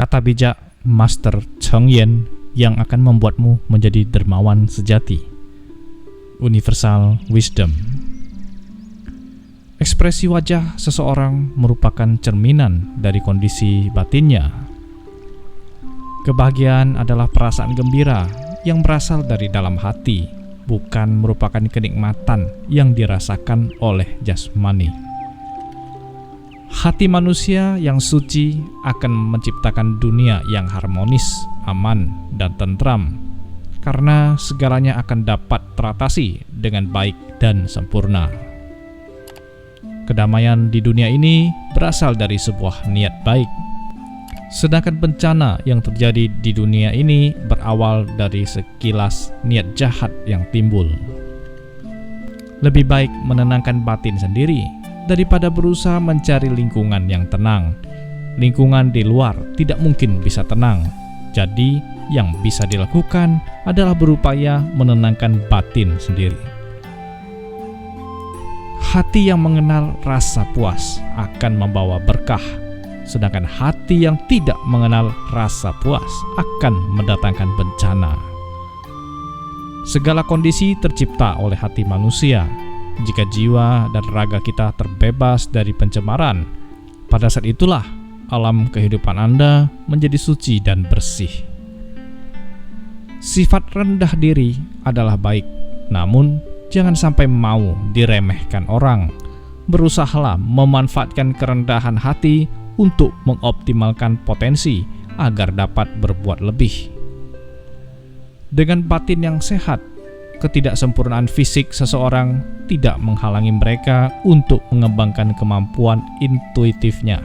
Kata bijak Master Cheng Yen yang akan membuatmu menjadi dermawan sejati. Universal Wisdom. Ekspresi wajah seseorang merupakan cerminan dari kondisi batinnya. Kebahagiaan adalah perasaan gembira yang berasal dari dalam hati, bukan merupakan kenikmatan yang dirasakan oleh jasmani. Hati manusia yang suci akan menciptakan dunia yang harmonis, aman, dan tentram, karena segalanya akan dapat teratasi dengan baik dan sempurna. Kedamaian di dunia ini berasal dari sebuah niat baik, sedangkan bencana yang terjadi di dunia ini berawal dari sekilas niat jahat yang timbul. Lebih baik menenangkan batin sendiri daripada berusaha mencari lingkungan yang tenang. Lingkungan di luar tidak mungkin bisa tenang. Jadi, yang bisa dilakukan adalah berupaya menenangkan batin sendiri. Hati yang mengenal rasa puas akan membawa berkah, sedangkan hati yang tidak mengenal rasa puas akan mendatangkan bencana. Segala kondisi tercipta oleh hati manusia. Jika jiwa dan raga kita terbebas dari pencemaran, pada saat itulah alam kehidupan Anda menjadi suci dan bersih. Sifat rendah diri adalah baik, namun jangan sampai mau diremehkan orang. Berusahalah memanfaatkan kerendahan hati untuk mengoptimalkan potensi agar dapat berbuat lebih. Dengan batin yang sehat, ketidaksempurnaan fisik seseorang tidak menghalangi mereka untuk mengembangkan kemampuan intuitifnya.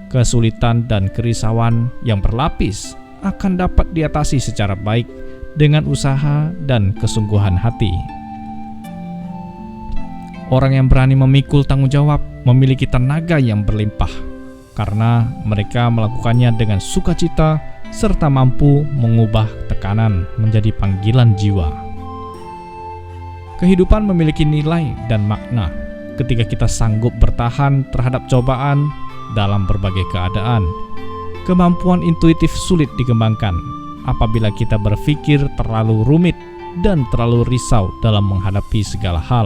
Kesulitan dan kerisauan yang berlapis akan dapat diatasi secara baik dengan usaha dan kesungguhan hati. Orang yang berani memikul tanggung jawab memiliki tenaga yang berlimpah, karena mereka melakukannya dengan sukacita serta mampu mengubah tekanan menjadi panggilan jiwa. Kehidupan memiliki nilai dan makna ketika kita sanggup bertahan terhadap cobaan dalam berbagai keadaan. Kemampuan intuitif sulit dikembangkan apabila kita berpikir terlalu rumit dan terlalu risau dalam menghadapi segala hal.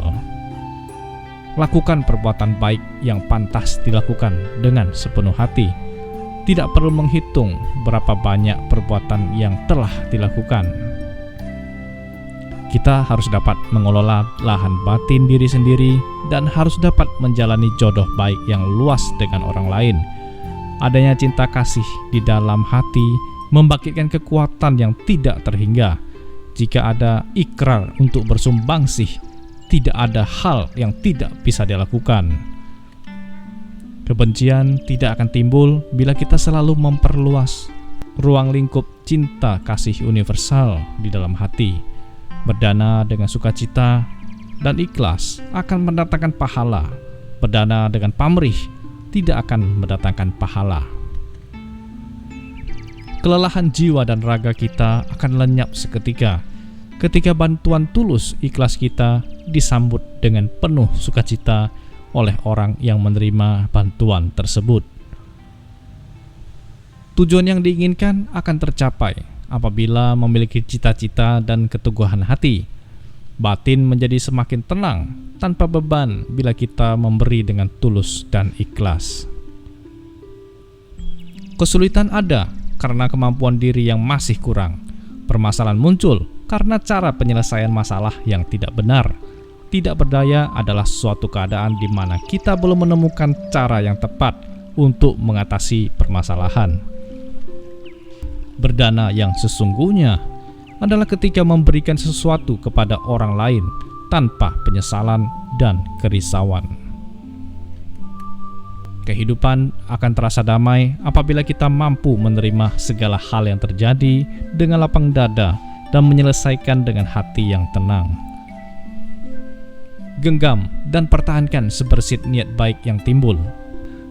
Lakukan perbuatan baik yang pantas dilakukan dengan sepenuh hati. Tidak perlu menghitung berapa banyak perbuatan yang telah dilakukan. Kita harus dapat mengelola lahan batin diri sendiri dan harus dapat menjalani jodoh baik yang luas dengan orang lain. Adanya cinta kasih di dalam hati membangkitkan kekuatan yang tidak terhingga. Jika ada ikrar untuk bersumbangsih, tidak ada hal yang tidak bisa dilakukan. Kebencian tidak akan timbul bila kita selalu memperluas ruang lingkup cinta kasih universal di dalam hati. Berdana dengan sukacita dan ikhlas akan mendatangkan pahala. Berdana dengan pamrih tidak akan mendatangkan pahala. Kelelahan jiwa dan raga kita akan lenyap seketika ketika bantuan tulus ikhlas kita disambut dengan penuh sukacita oleh orang yang menerima bantuan tersebut. Tujuan yang diinginkan akan tercapai apabila memiliki cita-cita dan keteguhan hati. Batin menjadi semakin tenang tanpa beban bila kita memberi dengan tulus dan ikhlas. Kesulitan ada karena kemampuan diri yang masih kurang. Permasalahan muncul karena cara penyelesaian masalah yang tidak benar. Tidak berdaya adalah suatu keadaan di mana kita belum menemukan cara yang tepat untuk mengatasi permasalahan. Berdana yang sesungguhnya adalah ketika memberikan sesuatu kepada orang lain tanpa penyesalan dan kerisauan. Kehidupan akan terasa damai apabila kita mampu menerima segala hal yang terjadi dengan lapang dada dan menyelesaikan dengan hati yang tenang. Genggam dan pertahankan sebersit niat baik yang timbul.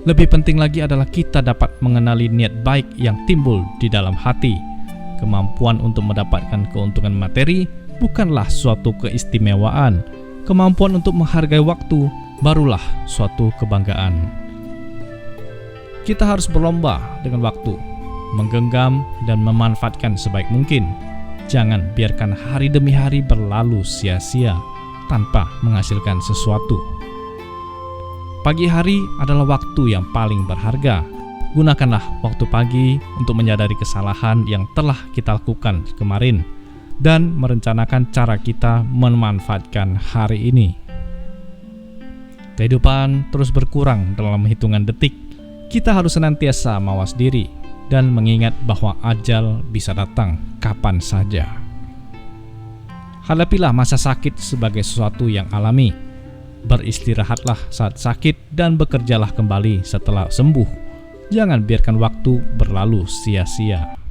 Lebih penting lagi adalah kita dapat mengenali niat baik yang timbul di dalam hati. Kemampuan untuk mendapatkan keuntungan materi bukanlah suatu keistimewaan. Kemampuan untuk menghargai waktu barulah suatu kebanggaan. Kita harus berlomba dengan waktu. menggenggam, dan memanfaatkan sebaik mungkin. Jangan biarkan hari demi hari berlalu sia-sia tanpa menghasilkan sesuatu. Pagi hari adalah waktu yang paling berharga. Gunakanlah waktu pagi untuk menyadari kesalahan yang telah kita lakukan kemarin dan merencanakan cara kita memanfaatkan hari ini. Kehidupan terus berkurang dalam hitungan detik. Kita harus senantiasa mawas diri dan mengingat bahwa ajal bisa datang kapan saja. Hadapilah masa sakit sebagai sesuatu yang alami. Beristirahatlah saat sakit dan bekerjalah kembali setelah sembuh. Jangan biarkan waktu berlalu sia-sia.